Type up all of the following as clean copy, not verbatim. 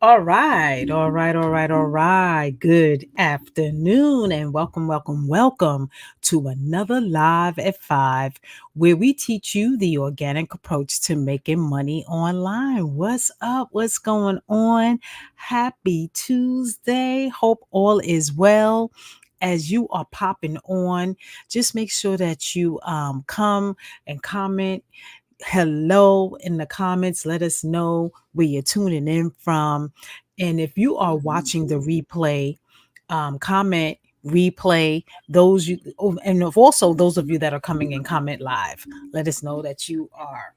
All right, all right, all right, all right. Good afternoon and welcome to another Live at 5 where we teach you the organic approach to making money online. What's up? What's going on? Happy Tuesday. Hope all is well. As you are popping on, just make sure that you come and comment hello in the comments. Let us know where you're tuning in from. And if you are watching the replay, comment replay those you and also those of you that are coming in comment live, let us know that you are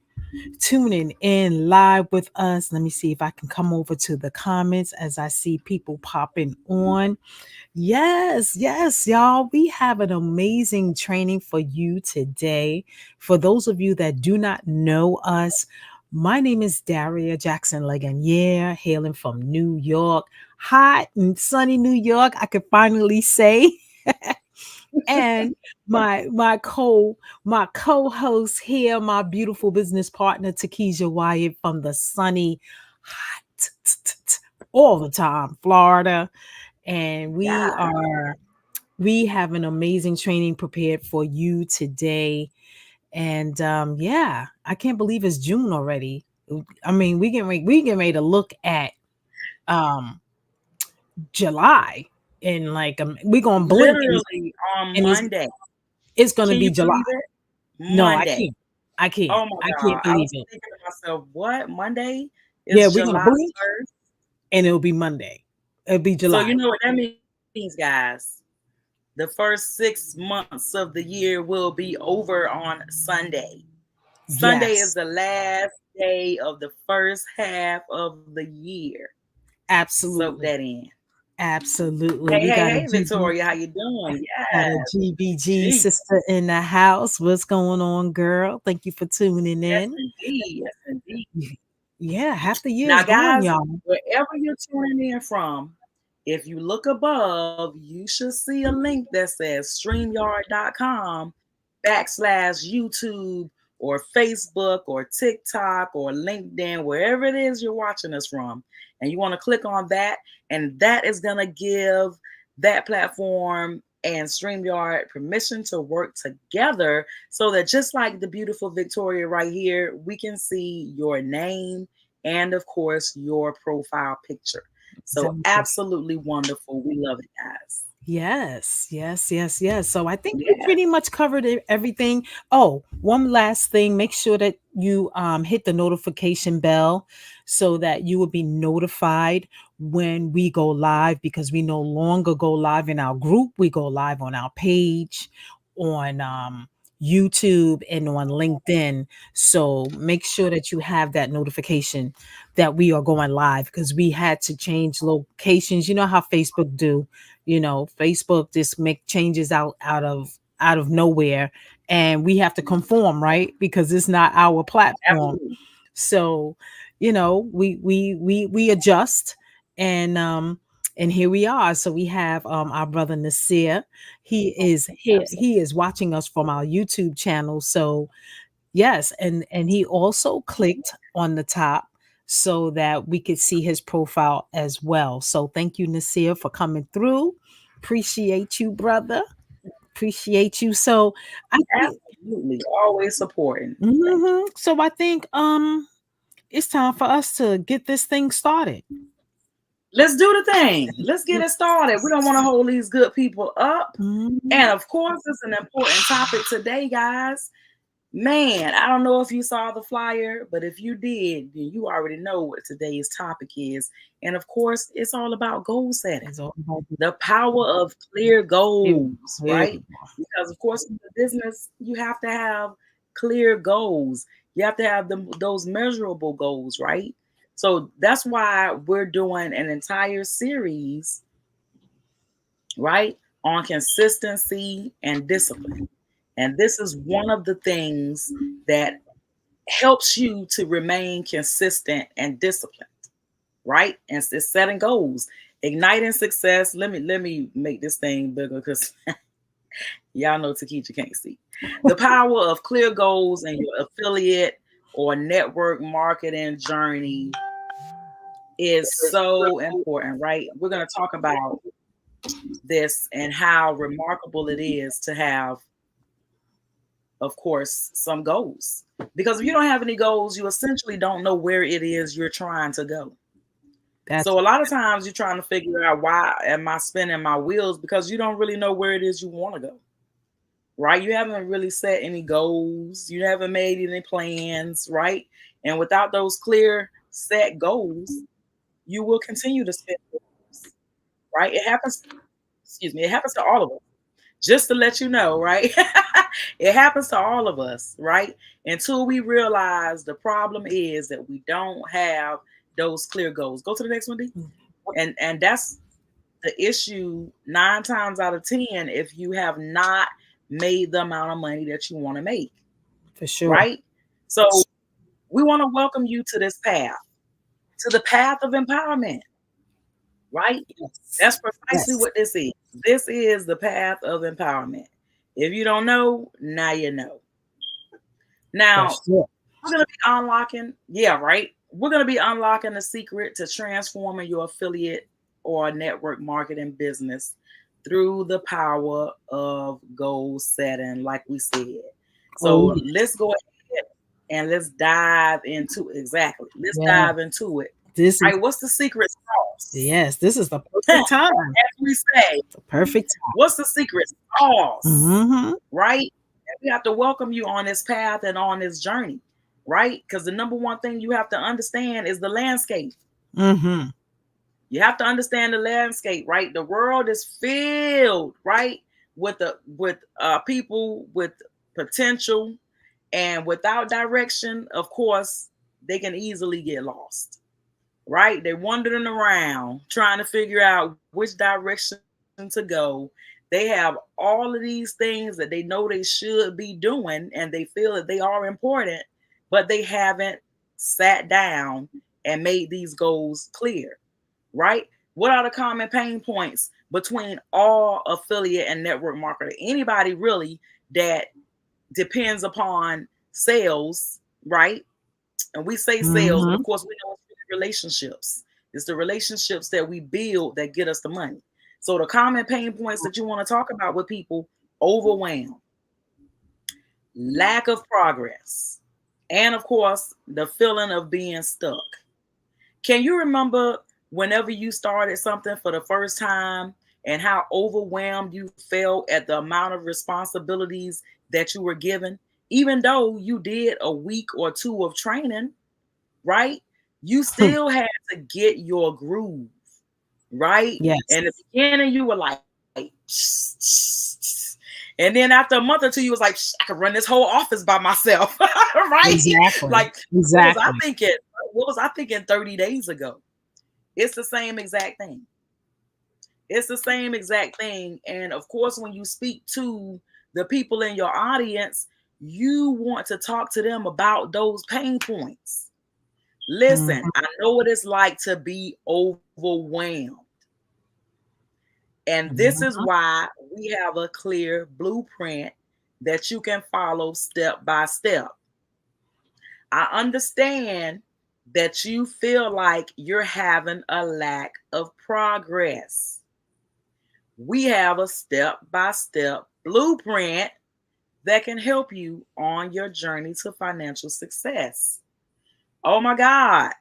tuning in live with us. Let me see if I can come over to the comments as I see people popping on. Yes, yes, y'all. We have an amazing training for you today. For those of you that do not know us, my name is Daria Jackson Legonier, hailing from New York, hot and sunny New York. I could finally say. And my co-host here, my beautiful business partner Takesha Wyatt from the sunny, hot all the time Florida, and Yeah. we have an amazing training prepared for you today. And yeah, I can't believe it's June already. I mean, we get ready to look at um July, and like we're gonna blink Literally on and Monday. it's gonna Can be you July. believe it? No, I Monday. can't. I can't. Oh my I God. can't I believe was it. thinking to myself, what? Monday Yeah, is we're gonna July blink 1st. and it'll be Monday. It'll be So you July. know what that means, guys. The first 6 months of the year will be over on Sunday. Sunday is the Yes, last day of the first half of the year. Soak that absolutely. in. Absolutely. Hey, We hey, got a hey, GB. Victoria, how you doing? Got a Yes. GBG Gee. sister in the house. What's going on, girl? Thank you for tuning Yes, in. indeed. Yes, indeed. Yeah, half the year Now, is gone, guys, y'all. wherever you're tuning in from, if you look above, you should see a link that says StreamYard.com/YouTube or Facebook or TikTok or LinkedIn, wherever it is you're watching us from. And you want to click on that, and that is going to give that platform and StreamYard permission to work together so that just like the beautiful Victoria right here, we can see your name and, of course, your profile picture. So Exactly. absolutely wonderful. We love it, guys. Yes, yes, yes, yes. So I think we Yeah. pretty much covered everything. Oh, one last thing. Make sure that you hit the notification bell so that you will be notified when we go live, because we no longer go live in our group. We go live on our page, on YouTube, and on LinkedIn. So make sure that you have that notification that we are going live, because we had to change locations. You know how Facebook do. Facebook just make changes out of nowhere, and we have to conform, right? Because it's not our platform. Absolutely. So we adjust, and here we are. So we have our brother Nasir. He is watching us from our YouTube channel. So yes, and he also clicked on the top so that we could see his profile as well. So thank you, Nasir, for coming through. Appreciate you, brother. Appreciate you. So I think Absolutely. Always supporting. Thank you. so I think it's time for us to get this thing started. Let's do the thing. Let's get it started. We don't want to hold these good people up. Mhm. And of course, it's an important topic today, guys. Man, I don't know if you saw the flyer, but if you did, then you already know what today's topic is. And of course, it's all about goal setting. It's all about The power of clear here, goals, here we right? Because of course, in the business, you have to have clear goals. You have to have those measurable goals, right? So that's why we're doing an entire series, right, on consistency and discipline. And this is one of the things that helps you to remain consistent and disciplined, right? And it's setting goals, igniting success. Let me make this thing bigger because y'all know Takeecha can't see. The power of clear goals and your affiliate or network marketing journey is so important, right? We're going to talk about this and how remarkable it is to have, of course, some goals. Because if you don't have any goals, you essentially don't know where it is you're trying to go. That's So a lot of times you're trying to figure out, why am I spinning my wheels? Because you don't really know where it is you want to go, right? You haven't really set any goals. You haven't made any plans, right? And without those clear set goals, you will continue to spin wheels, right? It happens, excuse me, it happens to all of us. Just to let you know, right? It happens to all of us, right? Until we realize the problem is that we don't have those clear goals. Go to the next one, D. And that's the issue 9 times out of 10 if you have not made the amount of money that you want to make, for sure. right? So we want to welcome you to this path, to the path of empowerment, right? That's precisely what this is. This is the path of empowerment. If you don't know, now you know. Now, Sure. we're going to be unlocking, yeah, right? We're going to be unlocking the secret to transforming your affiliate or network marketing business through the power of goal setting, like we said. So let's go ahead and let's dive into exactly. Let's dive into it. This right? What's the secret sauce? Yes, this is the perfect time. As we say, the perfect time. What's the secret sauce? Mm-hmm. Right? And we have to welcome you on this path and on this journey, right? Because the number one thing you have to understand is the landscape. Mm-hmm. You have to understand the landscape, right? The world is filled, right, with people with potential, and without direction, of course, they can easily get lost, right? They're wandering around trying to figure out which direction to go. They have all of these things that they know they should be doing, and they feel that they are important, but they haven't sat down and made these goals clear. Right? What are the common pain points between all affiliate and network marketer? Anybody really that depends upon sales, right? And we say sales, but of course we know it's relationships. It's the relationships that we build that get us the money. So the common pain points that you want to talk about with people: overwhelm, lack of progress, and of course the feeling of being stuck. Can you remember whenever you started something for the first time and how overwhelmed you felt at the amount of responsibilities that you were given? Even though you did a week or two of training, right? You still had to get your groove, right? Yes. And in the beginning, you were like, and then after a month or two, you was like, I could run this whole office by myself, right? Exactly. Like, exactly. What was I thinking 30 days ago? It's the same exact thing. It's the same exact thing. And of course, when you speak to the people in your audience, you want to talk to them about those pain points. Listen, I know what it's like to be overwhelmed. And this is why we have a clear blueprint that you can follow step by step. I understand that you feel like you're having a lack of progress. We have a step-by-step blueprint that can help you on your journey to financial success. Oh my God.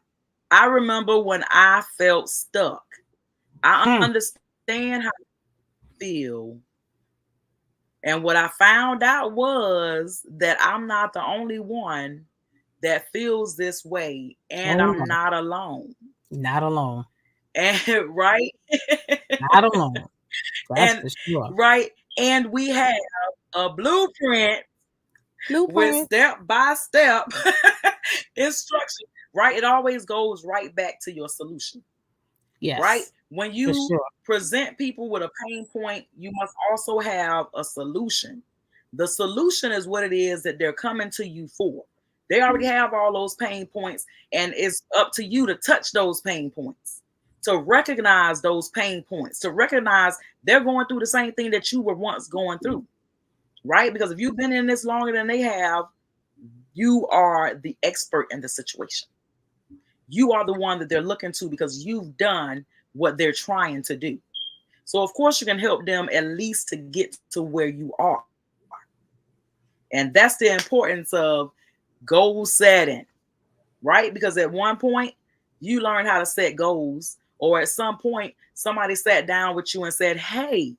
I remember when I felt stuck. I understand how you feel. And what I found out was that I'm not the only one that feels this way, and I'm not alone. Not alone. And right? Not alone. That's for sure. Right. And we have a blueprint with step-by-step instruction. Right. It always goes right back to your solution. Yes. Right. When you present people with a pain point, you must also have a solution. The solution is what it is that they're coming to you for. They already have all those pain points, and it's up to you to touch those pain points, to recognize those pain points, to recognize they're going through the same thing that you were once going through, right? Because if you've been in this longer than they have, you are the expert in the situation. you are the one that they're looking to because you've done what they're trying to do. So of course you can help them at least to get to where you are. And that's the importance of goal setting, right? Because at one point you learn how to set goals, or at some point somebody sat down with you and said, hey,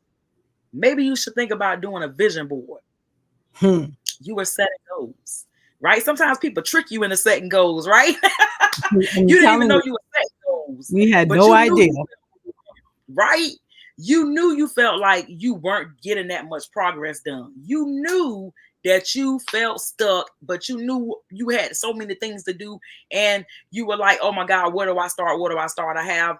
maybe you should think about doing a vision board. You were setting goals, right? Sometimes people trick you into setting goals, right? You didn't even know you were setting goals. We had no idea. Right? You knew you felt like you weren't getting that much progress done. You knew that you felt stuck, but you knew you had so many things to do. And you were like, oh my God, where do I start? Where do I start? I have,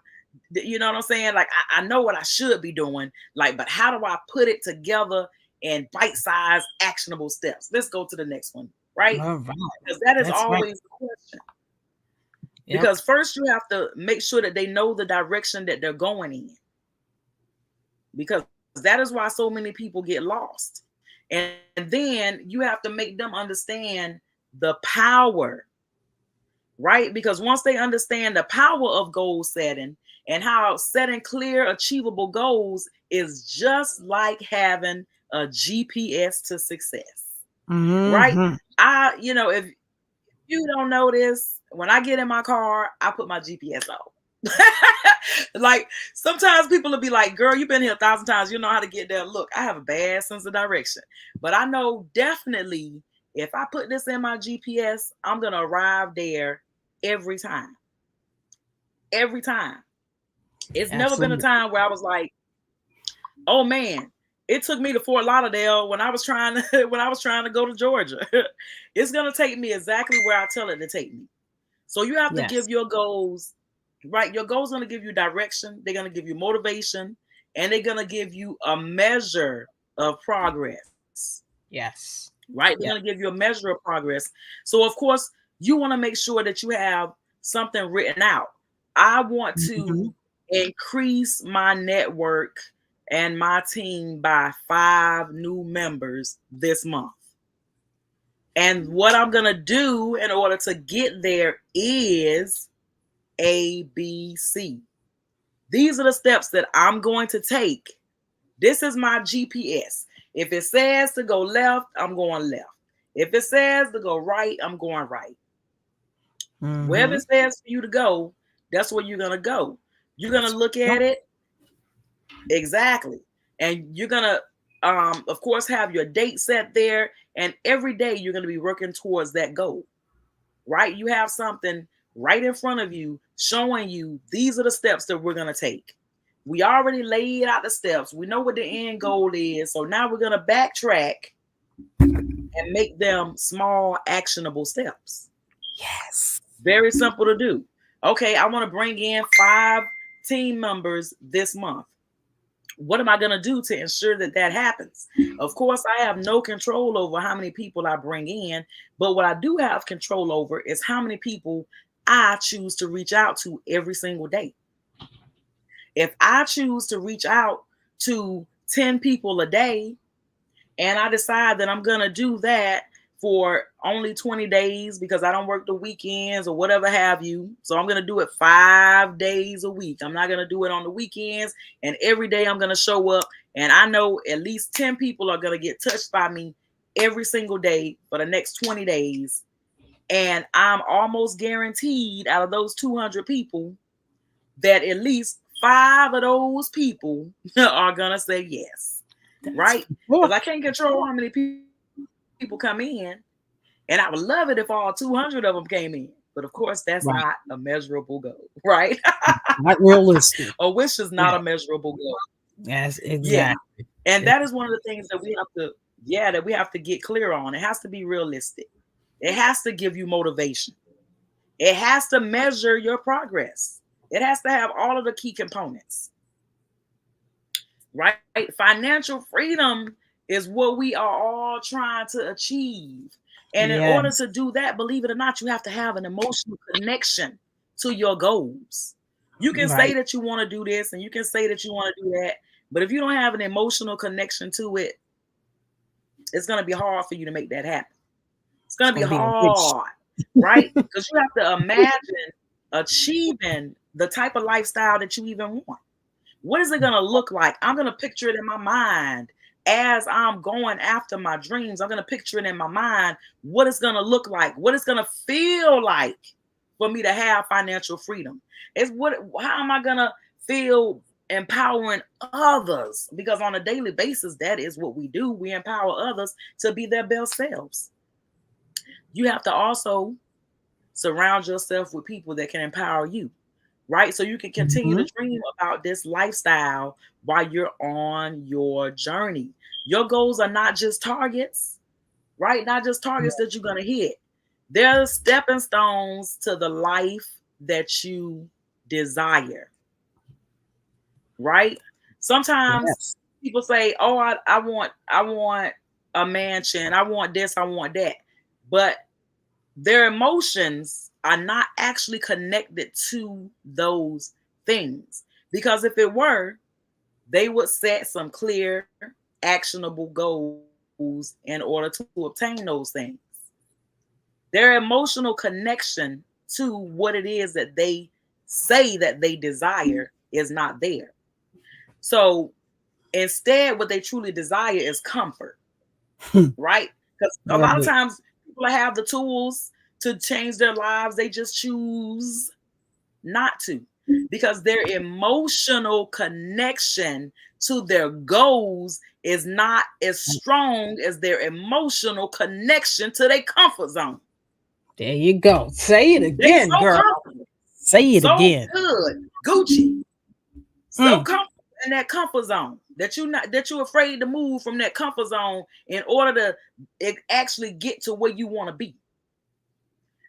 you know what I'm saying? Like, I know what I should be doing. Like, but how do I put it together in bite-sized, actionable steps? Let's go to the next one, right? All right. Because that is That's always right. the question. Yep. Because first you have to make sure that they know the direction that they're going in. Because that is why so many people get lost. And then you have to make them understand the power, right? Because once they understand the power of goal setting and how setting clear, achievable goals is just like having a GPS to success, right? If you don't know this, when I get in my car, I put my GPS on. Like sometimes people will be like, girl, you've been here 1,000 times, you know how to get there. Look, I have a bad sense of direction, but I know definitely if I put this in my GPS, I'm going to arrive there every time. Every time. It's never been a time where I was like, oh man, it took me to Fort Lauderdale when I was trying to go to Georgia. It's going to take me exactly where I tell it to take me. So you have to give your goals, right? Your goals are going to give you direction. They're going to give you motivation, and they're going to give you a measure of progress. Yes. Right? They're going to give you a measure of progress. So of course, you want to make sure that you have something written out. I want to increase my network and my team by 5 new members this month. And what I'm going to do in order to get there is A, B, C. These are the steps that I'm going to take. This is my GPS. If it says to go left, I'm going left. If it says to go right, I'm going right. Wherever it says for you to go, that's where you're going to go. You're going to look at it. Exactly. And you're going to, of course, have your date set there. And every day you're going to be working towards that goal, right? You have something right in front of you showing you these are the steps that we're going to take. We already laid out the steps. We know what the end goal is. So now we're going to backtrack and make them small, actionable steps. Yes. Very simple to do. Okay, I want to bring in 5 team members this month. What am I going to do to ensure that that happens? Of course, I have no control over how many people I bring in, but what I do have control over is how many people I choose to reach out to every single day. If I choose to reach out to 10 people a day, and I decide that I'm going to do that for only 20 days because I don't work the weekends or whatever have you. So I'm going to do it 5 days a week. I'm not going to do it on the weekends. And every day I'm going to show up. And I know at least 10 people are going to get touched by me every single day for the next 20 days. And I'm almost guaranteed out of those 200 people that at least 5 of those people are going to say yes. Right? Because I can't control how many people come in. And I would love it if all 200 of them came in. But of course, that's not a measurable goal, right? Not realistic. A wish is not a measurable goal. Yes, exactly. Yeah. And that is one of the things that we have to get clear on. It has to be realistic. It has to give you motivation. It has to measure your progress. It has to have all of the key components. Right? Financial freedom is what we are all trying to achieve. And in order to do that, believe it or not, you have to have an emotional connection to your goals. You can say that you want to do this and you can say that you want to do that. But if you don't have an emotional connection to it, it's going to be hard for you to make that happen. It's going to be hard, right? Because you have to imagine achieving the type of lifestyle that you even want. What is it going to look like? I'm going to picture it in my mind as I'm going after my dreams. I'm going to picture it in my mind what it's going to look like, what it's going to feel like for me to have financial freedom. How am I going to feel empowering others? Because on a daily basis, that is what we do. We empower others to be their best selves. You have to also surround yourself with people that can empower you, right? So you can continue to dream about this lifestyle while you're on your journey. Your goals are not just targets, right? Not just targets that you're going to hit. They're stepping stones to the life that you desire, right? Sometimes people say, "Oh, I want a mansion. I want this. I want that," but their emotions are not actually connected to those things. Because if it were, they would set some clear, actionable goals in order to obtain those things. Their emotional connection to what it is that they say that they desire is not there. So instead, what they truly desire is comfort, right? Because a lot of times people have the tools to change their lives, they just choose not to, because their emotional connection to their goals is not as strong as their emotional connection to their comfort zone. There you go. Say it again, so girl. Say it so again. Good, Gucci. So comfortable in that comfort zone that you're afraid to move from that comfort zone in order to actually get to where you want to be.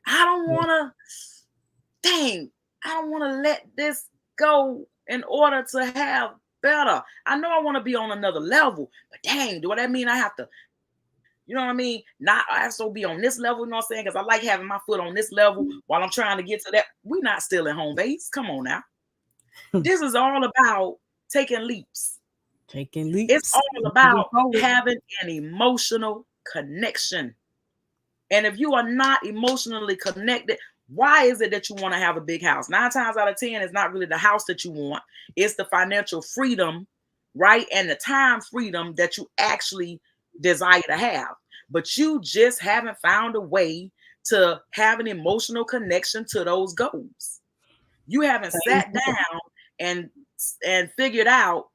I don't want to let this go in order to have better. I know I want to be on another level, but dang, do that mean I have to, you know what I mean? Not also be on this level, you know what I'm saying? Because I like having my foot on this level while I'm trying to get to that. We're not still at home base. Come on now. This is all about taking leaps. It's all about having an emotional connection. And if you are not emotionally connected, why is it that you want to have a big house? 9 times out of 10, it's not really the house that you want. It's the financial freedom, right? And the time freedom that you actually desire to have. But you just haven't found a way to have an emotional connection to those goals. You haven't sat down and figured out,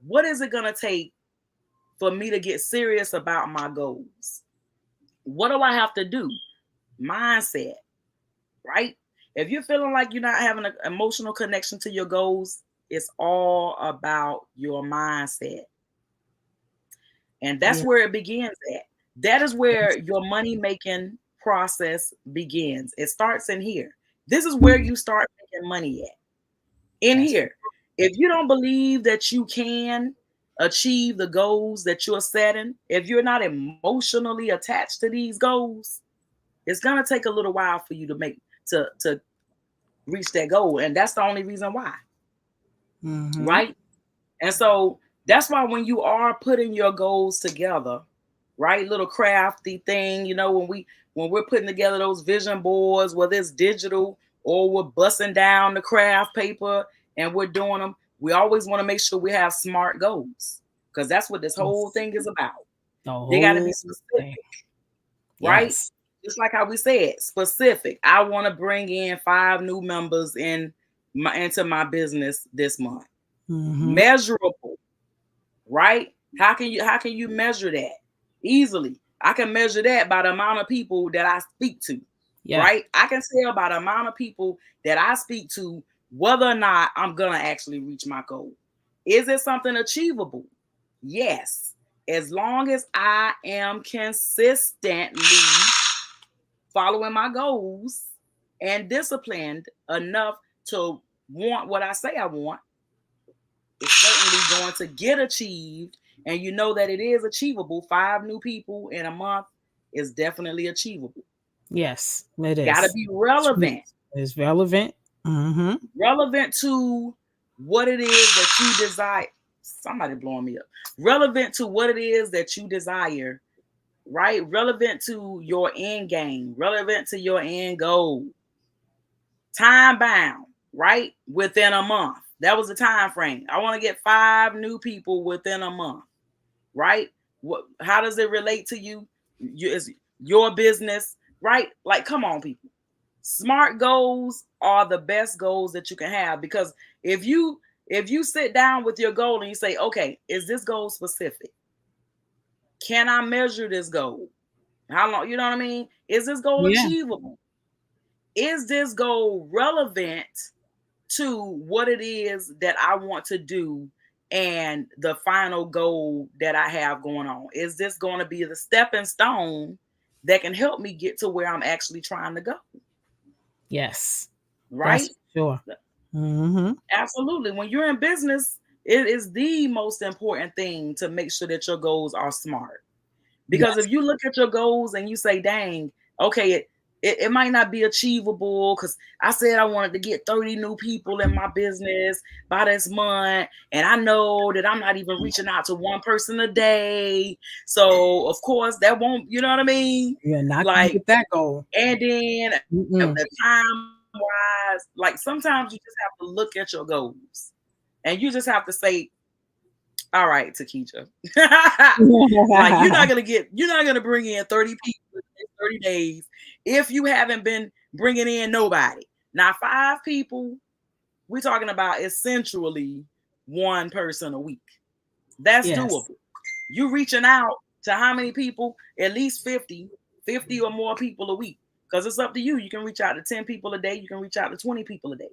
what is it going to take for me to get serious about my goals? What do I have to do? Mindset, right? If you're feeling like you're not having an emotional connection to your goals, it's all about your mindset. And that's where it begins at. That is where your money-making process begins. It starts in here. This is where you start making money at. In here. If you don't believe that you can achieve the goals that you're setting, if you're not emotionally attached to these goals, it's going to take a little while for you to reach that goal. And that's the only reason why. Right? And so that's why when you are putting your goals together, right? Little crafty thing, when we're putting together those vision boards, whether it's digital or we're busting down the craft paper and we're doing them, we always want to make sure we have SMART goals, because that's what this whole thing is about. They got to be specific, right? Just like how we said, specific. I want to bring in 5 new members into my business this month. Measurable, right? How can you measure that? Easily. I can measure that by the amount of people that I speak to, right? I can tell by the amount of people that I speak to whether or not I'm going to actually reach my goal. Is it something achievable? Yes. As long as I am consistently following my goals and disciplined enough to want what I say I want, it's certainly going to get achieved. And you know that it is achievable. 5 new people in a month is definitely achievable. Yes, it is. Got to be relevant. It's relevant. Relevant to what it is that you desire. Somebody blowing me up. Relevant to what it is that you desire, right? Relevant to your end game. Relevant to your end goal. time bound, right? Within a month. That was the time frame. I want to get 5 new people within a month, right? How does it relate to you? It's your business, right? Like, come on, people. Smart goals are the best goals that you can have, because if you sit down with your goal and you say, okay, is this goal specific? Can I measure this goal? How long? You know what I mean? Is this goal Yeah. achievable? Is this goal relevant to what it is that I want to do and the final goal that I have going on? Is this going to be the stepping stone that can help me get to where I'm actually trying to go? Yes. That's Right? sure. Mm-hmm. Absolutely. When you're in business, it is the most important thing to make sure that your goals are smart. Because Yes. if you look at your goals and you say, dang, okay, it might not be achievable because I said I wanted to get 30 new people in my business by this month. And I know that I'm not even reaching out to one person a day. So, of course, that won't, you know what I mean? You're not gonna Like, get that goal. and then Mm-mm. the time wise, like sometimes you just have to look at your goals and you just have to say, all right, Takesha. Like you're not gonna bring in 30 people in 30 days if you haven't been bringing in nobody. Now 5 people, we're talking about essentially one person a week. That's Yes. doable. You reaching out to how many people? At least 50 or more people a week. Because it's up to you. You can reach out to 10 people a day. You can reach out to 20 people a day.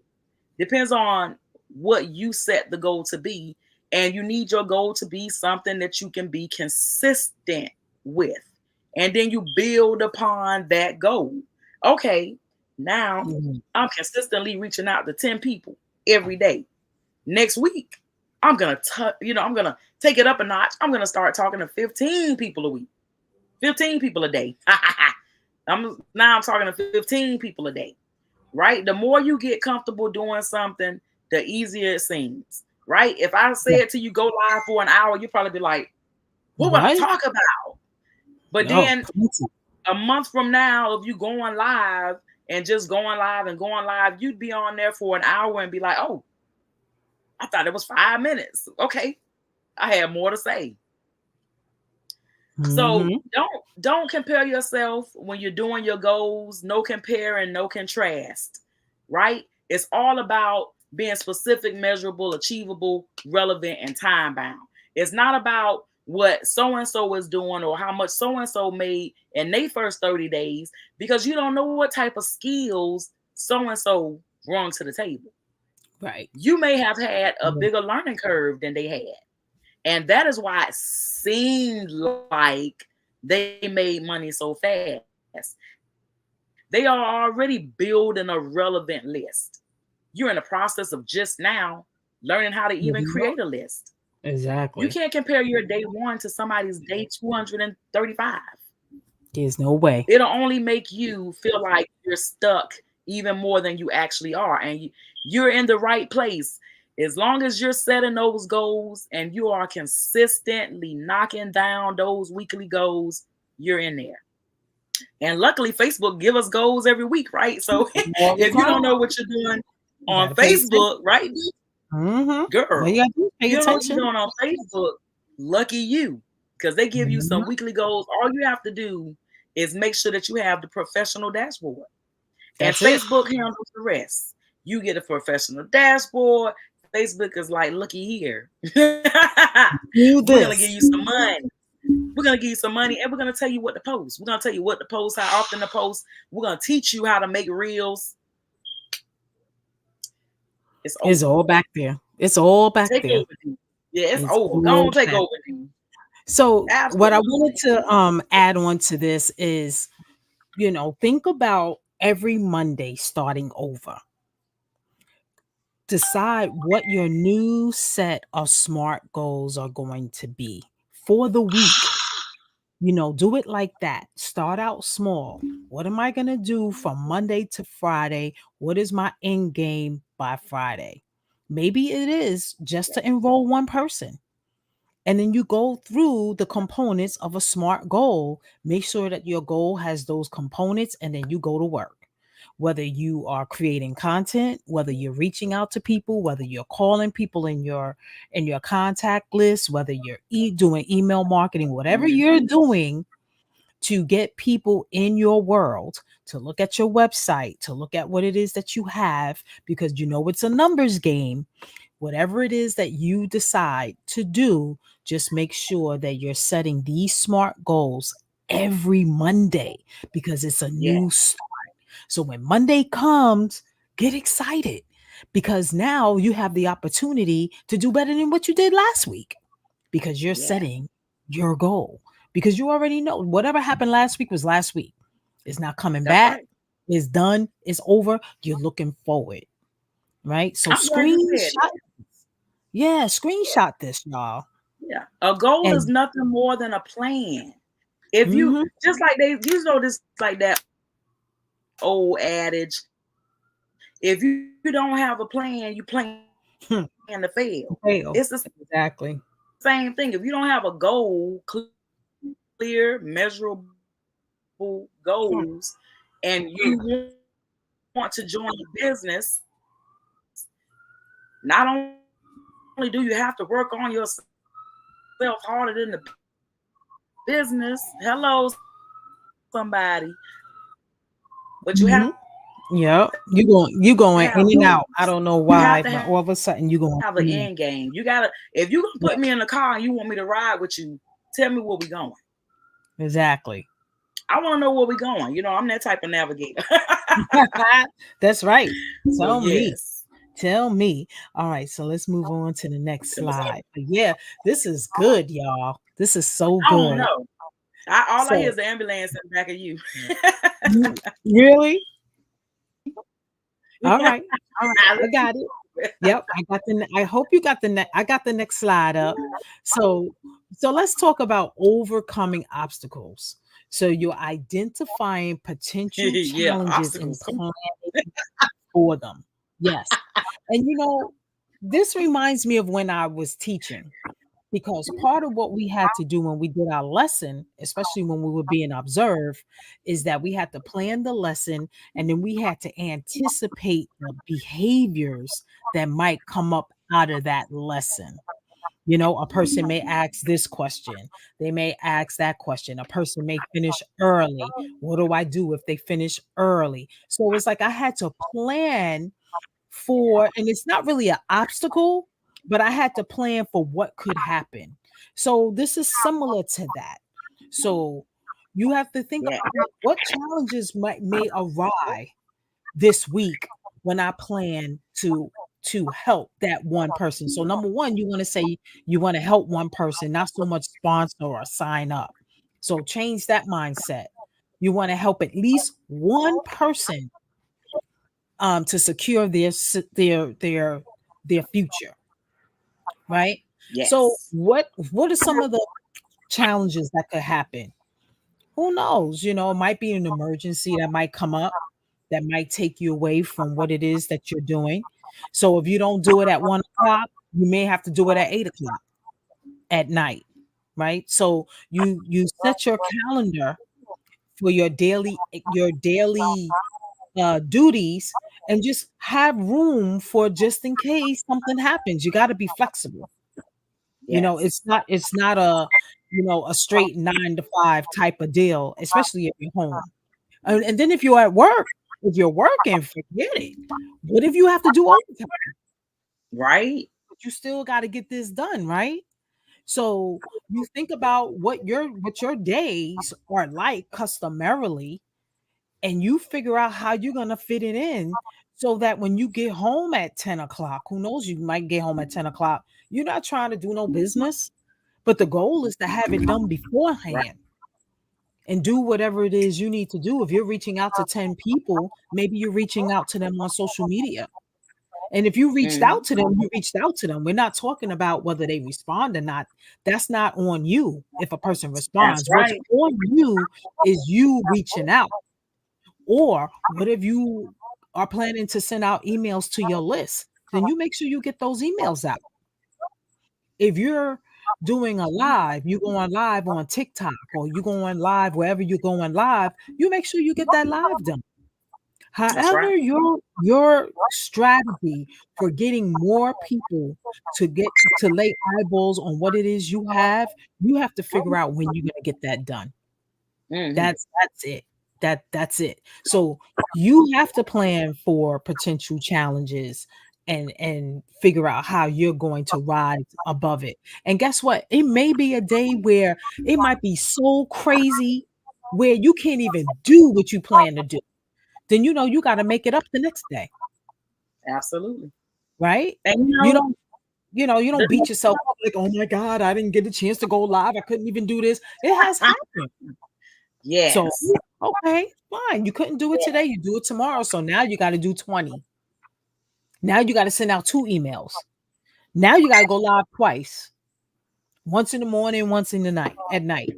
Depends on what you set the goal to be. And you need your goal to be something that you can be consistent with. And then you build upon that goal. Okay, now Mhm. I'm consistently reaching out to 10 people every day. Next week, I'm gonna I'm gonna take it up a notch. I'm gonna start talking to 15 people a week, 15 people a day. I'm talking to 15 people a day, right? The more you get comfortable doing something, the easier it seems, right? If I Yeah. said to you, go live for an hour, you'd probably be like, what would I What? talk about? But Oh, then plenty. a month from now, if you going live and just going live and going live, you'd be on there for an hour and be like, oh, I thought it was 5 minutes. Okay, I had more to say. So Mm-hmm. don't compare yourself when you're doing your goals. No comparing, no contrast, right? It's all about being specific, measurable, achievable, relevant, and time bound. It's not about what so and so is doing or how much so and so made in their first 30 days, because you don't know what type of skills so and so brought to the table. Right. You may have had a Yeah. bigger learning curve than they had. And that is why it seemed like they made money so fast. They are already building a relevant list. You're in the process of just now learning how to even There create you a go. list. You Exactly. can't compare your day 1 to somebody's day 235. There's no way. It'll only make you feel like you're stuck even more than you actually are. And you're in the right place. As long as you're setting those goals and you are consistently knocking down those weekly goals, you're in there. And luckily, Facebook give us goals every week, right? So All the if you don't time. know what you're doing You on gotta pay attention. Facebook, right, Mm-hmm. All you girl, gotta do is pay you don't know what you're attention. doing on Facebook, lucky you, because they give you Mhm. some weekly goals. All you have to do is make sure that you have the professional dashboard, and That's it. Facebook handles the rest. You get a professional dashboard. Facebook is like, looky here. Do We're gonna give this. you some money. We're gonna give you some money, and we're gonna tell you what to post. We're gonna tell you what to post, how often to post. We're gonna teach you how to make reels. It's It's over. all back there. It's all back Take there. over, dude. Yeah, it's It's over. Go all on, take back. over, dude. So what I wanted Absolutely. to add on to this is, think about every Monday starting over. Decide what your new set of SMART goals are going to be for the week. Do it like that. Start out small. What am I going to do from Monday to Friday? What is my end game by Friday? Maybe it is just to enroll one person. And then you go through the components of a SMART goal. Make sure that your goal has those components, and then you go to work. whether you are creating content, whether you're reaching out to people, whether you're calling people in your contact list, whether you're doing email marketing, whatever you're Mhm. doing to get people in your world to look at your website, to look at what it is that you have, because you know it's a numbers game. Whatever it is that you decide to do, just make sure that you're setting these SMART goals every Monday, because it's a Yeah. new start. So when Monday comes, get excited, because now you have the opportunity to do better than what you did last week, because you're Yeah. setting your goal. Because you already know whatever happened last week was last week. It's not coming That's back. right. It's done. It's over. You're looking forward, right? So I'm glad you said screenshot, that. yeah, screenshot this, y'all. Yeah. A goal is And nothing more than a plan. If you mhm, just like this like that old adage, if you don't have a plan, you plan hmm, to fail. fail. It's the Exactly. same thing. If you don't have a goal, clear, measurable Hmm, goals, and you want to join a business, not only do you have to work on yourself harder than the business, hello somebody, but you have mhm. Yep. You going to have in and out. I goals. don't know You have why, to but all of a sudden you going have an in and out. end game. You gotta, if you gonna put Yeah, me in the car and you want me to ride with you, tell me where we going. exactly. I want to know where we going. I'm that type of navigator. That's right. So Tell me. yes. Tell me. All right, so let's move on to the next slide. But yeah, this is good, y'all. This is so I don't good. know. All I hear So, is the ambulance in the back of you. really? All Yeah. right. All right. I got it. Yep, I hope you got I got the next slide up. So let's talk about overcoming obstacles. So you're identifying potential Yeah, challenges and obstacles. Come planning for them. Yes. And this reminds me of when I was teaching, because part of what we had to do when we did our lesson, especially when we were being observed, is that we had to plan the lesson, and then we had to anticipate the behaviors that might come up out of that lesson. A person may ask this question, they may ask that question. A person may finish early. What do I do if they finish early? So it's like I had to plan for, and it's not really an obstacle, but I had to plan for what could happen. So this is similar to that. So you have to think yeah. about what challenges may arise this week when I plan to help that one person. So number one, you want to say you want to help one person, not so much sponsor or sign up. So change that mindset. You want to help at least one person to secure their future, right? So Yes. what are some of the challenges that could happen? Who knows? It might be an emergency that might come up that might take you away from what it is that you're doing. So if you don't do it at 1 o'clock, you may have to do it at 8 o'clock at night, right? So you set your calendar for your daily duties, and just have room for just in case something happens. You got to be flexible. Yes. It's not a straight 9 to 5 type of deal, especially if you're home. And then if you're at work, if you're working, forget it. What if you have to do overtime? Right? But you still got to get this done, right? So you think about what your days are like customarily, and you figure out how you're gonna fit it in, so that when you get home at 10 o'clock, who knows, you might get home at 10 o'clock. You're not trying to do no business, but the goal is to have it done Right. beforehand and do whatever it is you need to do. If you're reaching out to 10 people, maybe you're reaching out to them on social media. And if you reached Hmm. out to them, you reached out to them. We're not talking about whether they respond or not. That's not on you if a person That's responds. What's right. on you is you reaching out. Or what if you are planning to send out emails to your list? Then you make sure you get those emails out. If you're doing a live, you going live on TikTok, or you going live wherever you're going live, you make sure you get that live done. That's right. However, your strategy for getting more people to get to lay eyeballs on what it is you have to figure out when you're gonna get that done. Hmm. That's it. That's it. So you have to plan for potential challenges and figure out how you're going to rise above it. And guess what? It may be a day where it might be so crazy where you can't even do what you plan to do. Then you know you got to make it up the next day, Absolutely. right? And You don't you the, don't beat yourself up like, "Oh my god, I didn't get a chance to go live. I couldn't even do this." It has happened. So, yes. okay, fine. You couldn't do it today, you do it tomorrow. So now you got to do 20. Now you got to send out 2 emails. Now you got to go live twice. Once in the morning, once in the night, at night.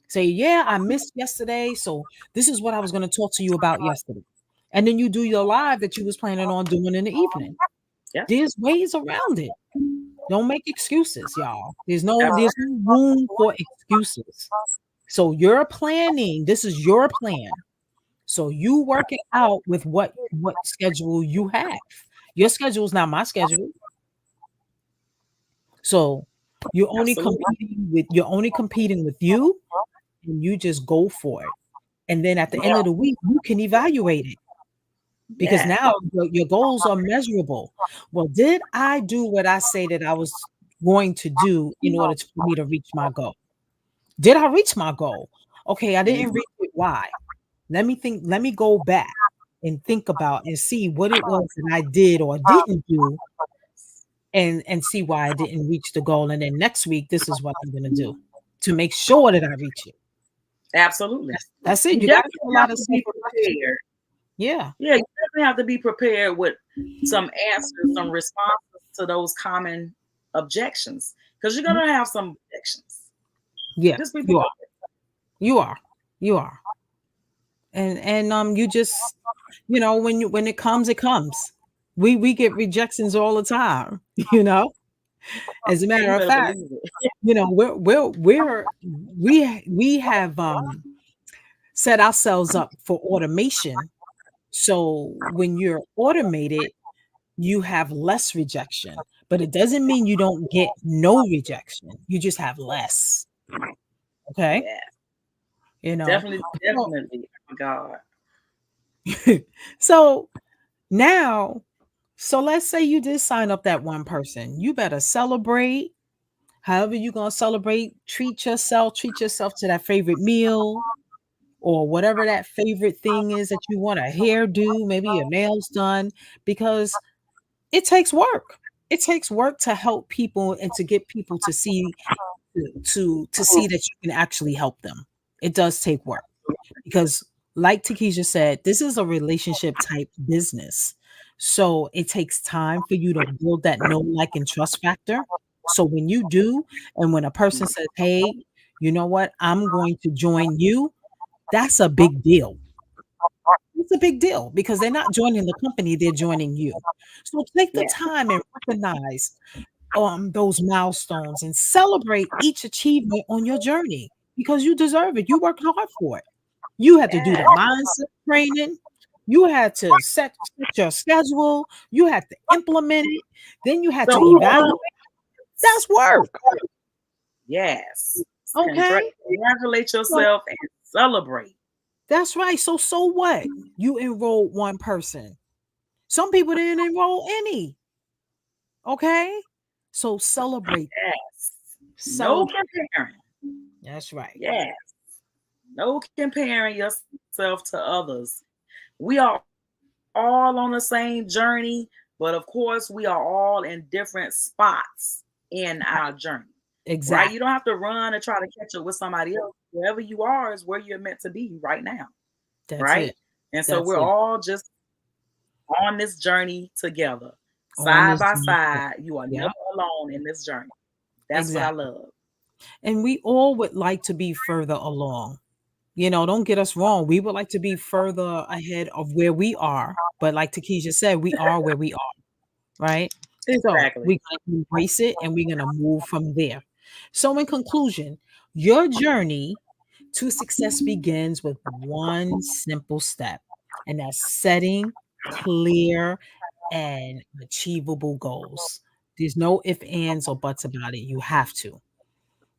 Say, "Yeah, I missed yesterday, so this is what I was going to talk to you about yesterday." And then you do your live that you was planning on doing in the evening. Yeah. There's ways around it. Don't make excuses, y'all. That's There's no room for excuses. So you're planning. This is your plan. So you work it out with what schedule you have. Your schedule is not my schedule. So absolutely. you're only competing with you, and you just go for it. And then at the end of the week, you can evaluate it because Yeah. now your goals are measurable. Well, did I do what I say that I was going to do in order for me to reach my goal? Did I reach my goal? Okay, I didn't Mhm. reach it. Why? Let me go back and think about and see what it was that I did or didn't do and see why I didn't reach the goal. And then next week, this is what I'm gonna do to make sure that I reach it. Absolutely. That's it. You You gotta do a definitely have lot of to be self-reflection. prepared. Yeah. Yeah, you definitely have to be prepared with some answers, some responses to those common objections, because you're Mhm. gonna have some objections. Yeah, Just be you prepared. are. You are. You are. And you just when it comes, it comes. We get rejections all the time, you know. As a matter You of better fact, believe it. we have set ourselves up for automation. So when you're automated, you have less rejection, but it doesn't mean you don't get no rejection. You just have less. Okay. Yeah, You know, definitely, so, definitely. Oh my God. so now, so let's say you did sign up that one person. You better celebrate. However, you're going to celebrate, treat yourself to that favorite meal or whatever that favorite thing is that you want a hairdo, maybe your nails done, because it takes work. It takes work to help people and to get people to see to see that you can actually help them. It does take work because like Takesha said, this is a relationship type business. So it takes time for you to build that know, like, and trust factor. So when you do, and when a person says, "Hey, you know what? I'm going to join you," that's a big deal. It's a big deal because they're not joining the company, they're joining you. So take the Yeah. time and recognize those milestones and celebrate each achievement on your journey because you deserve it. You worked hard for it. You had to do the Yeah. mindset training. You had to set your schedule. You had to implement it. Then you had to So evaluate. That's work. yes. Okay. Congratulate So yourself and celebrate. that's right. So what? You enrolled one person. Some people didn't enroll any. Okay. So celebrate. Yes. No Celebrate. comparing. That's right. Yes. No comparing yourself to others. We are all on the same journey, but of course, we are all in different spots in our journey, right? Exactly. You don't have to run and try to catch up with somebody else. Wherever you are is where you're meant to be right now, That's right? it. And so That's we're it. all just on this journey together, On side this by journey. side. You are Yeah, never alone in this journey. That's what I exactly. love. And we all would like to be further along. Don't get us wrong. We would like to be further ahead of where we are. But like Takesha said, we are where we are, right? So Exactly. we're going to embrace it and we're going to move from there. So, in conclusion, your journey to success begins with one simple step. and that's setting clear and achievable goals. There's no ifs, ands, or buts about it. You have to.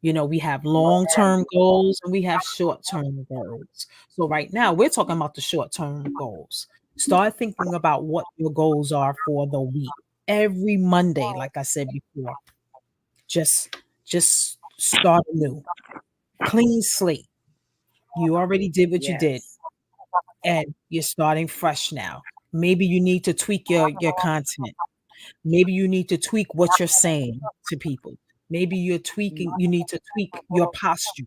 We have long-term goals and we have short-term goals. So right now, we're talking about the short-term goals. Start thinking about what your goals are for the week. Every Monday, like I said before, just just start anew. Clean slate. You already did what you did, Yes. and you're starting fresh now. Maybe you need to tweak your content. Maybe you need to tweak what you're saying to people. Maybe you need to tweak your posture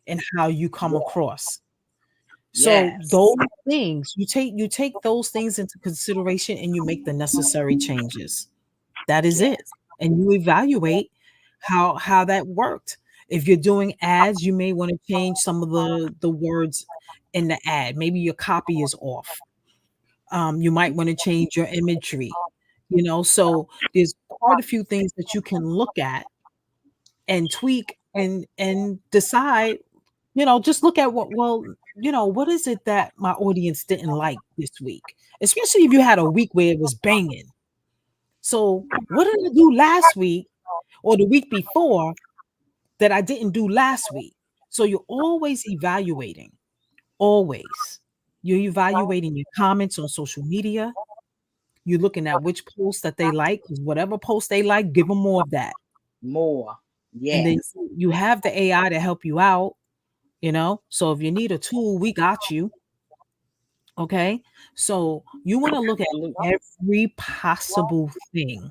and how you come across. So those Yes. things, you take those things into consideration and you make the necessary changes. That is it. Yes. And you evaluate how that worked. If you're doing ads, you may want to change some of the words in the ad. Maybe your copy is off. You might want to change your imagery. So there's quite a few things that you can look at and tweak and decide, just look at what is it that my audience didn't like this week? Especially if you had a week where it was banging. So, what did I do last week or the week before that I didn't do last week? So you're always evaluating, always. You're evaluating your comments on social media. You're looking at which posts that they like, because whatever post they like, give them more of that. More. And then Yes. you have the AI to help you out, So if you need a tool, we got you. Okay. So you want to look at Absolutely. every possible thing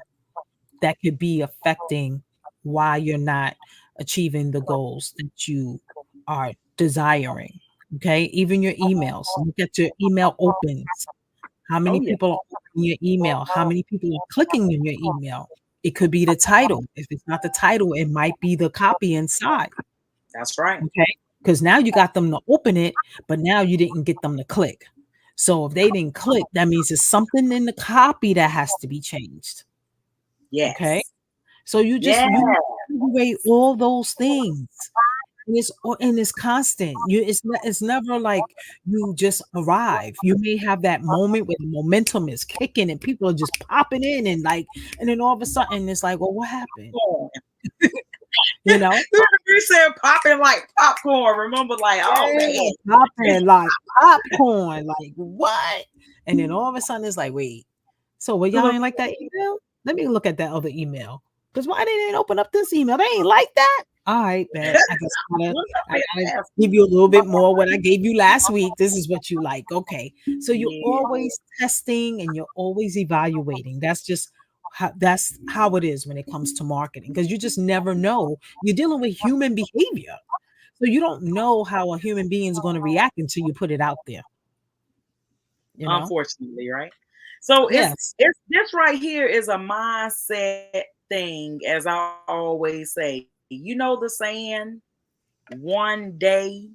that could be affecting why you're not achieving the goals that you are desiring. Okay. Even your emails. Look at your email opens. How Oh many yeah. people are opening your email? How many people are clicking in your email? It could be the title. If it's not the title, it might be the copy inside. That's right. Okay. Because now you got them to open it, but now you didn't get them to click. So if they didn't click, that means there's something in the copy that has to be changed. Okay. Yes. So Yes. you evaluate all those things. And it's constant. It's never like you just arrive. You may have that moment where the momentum is kicking and people are just popping in and then all of a sudden it's like, well, what happened? Popcorn. You know? You said popping like popcorn. Remember, like, oh Yeah, man. popping like popcorn. Like what? And then all of a sudden it's like, wait. So well, y'all ain't like that email? Let me look at that other email. Because why they didn't open up this email? They ain't like that. All right, bet. I gotta give you a little bit more what I gave you last week. This is what you like. Okay. So you're Yeah. always testing and you're always evaluating. That's how it is when it comes to marketing. Because you just never know. You're dealing with human behavior. So you don't know how a human being is going to react until you put it out there, you know? Unfortunately, right? So Yes. it's this right here is a mindset thing, as I always say. You know the saying, one day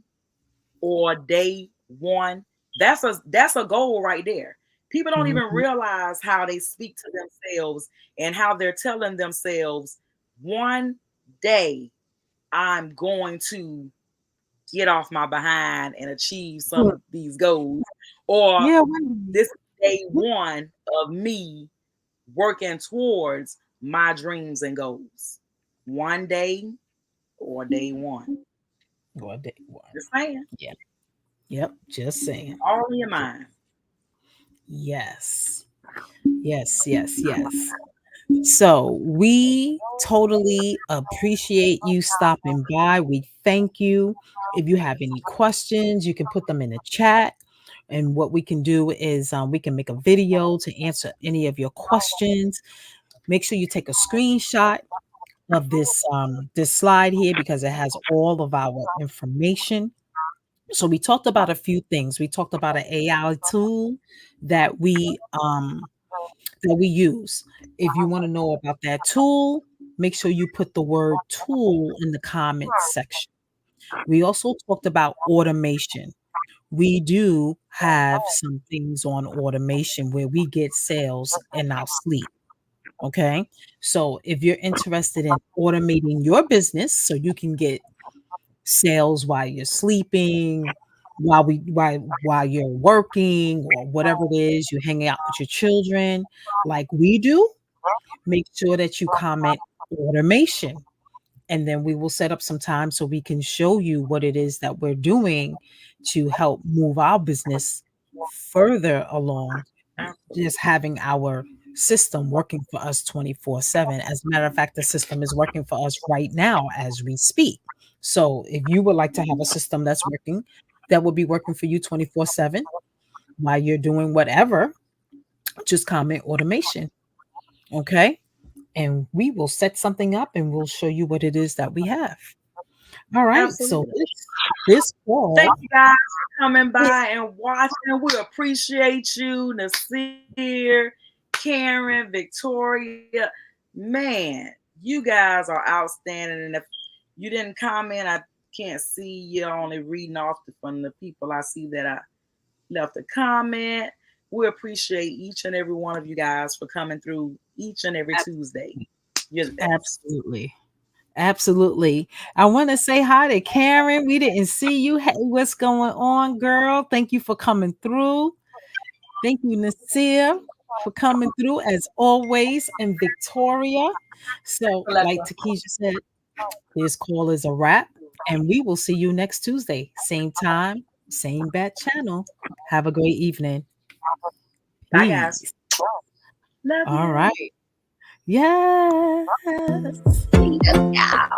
or day one. That's a goal right there. People don't even Mhm. realize how they speak to themselves and how they're telling themselves, one day I'm going to get off my behind and achieve some Look, of these goals. Or yeah, wait a minute. this is day one of me working towards my dreams and goals. One day or day one. Well, day one. Just saying. Yeah. Yep. Just saying. All in your mind. Yes. Yes. Yes. Yes. So we totally appreciate you stopping by. We thank you. If you have any questions, you can put them in the chat. And what we can do is we can make a video to answer any of your questions. Make sure you take a screenshot of this slide here because it has all of our information. So we talked about a few things. We talked about an AI tool that we use. If you want to know about that tool, make sure you put the word tool in the comments section. We also talked about automation. We do have some things on automation where we get sales in our sleep. Okay. So if you're interested in automating your business so you can get sales while you're sleeping, while you're working or whatever it is, you're hanging out with your children like we do, make sure that you comment automation. And then we will set up some time so we can show you what it is that we're doing to help move our business further along, Absolutely. just having our system working for us 24/7. As a matter of fact, the system is working for us right now as we speak. So if you would like to have a system that's working, that will be working for you 24/7 while you're doing whatever, just comment automation. Okay. And we will set something up and we'll show you what it is that we have. All right. So Absolutely. this Thank fall, you guys for coming by and watching. We appreciate you, Nasir, Karen, Victoria. Man, you guys are outstanding. And if you didn't comment, I can't see you only reading off from the people I see that I left a comment. We appreciate each and every one of you guys for coming through each and every Tuesday. You're the best. absolutely. Absolutely. I want to say hi to Karen. We didn't see you. Hey, what's going on, girl? Thank you for coming through. Thank you, Nasir, for coming through as always, and Victoria. So, like Takesha said, this call is a wrap, and we will see you next Tuesday, same time, same bat channel. Have a great evening. Bye, guys. Peace. Love All you. right. Yes. Yeah.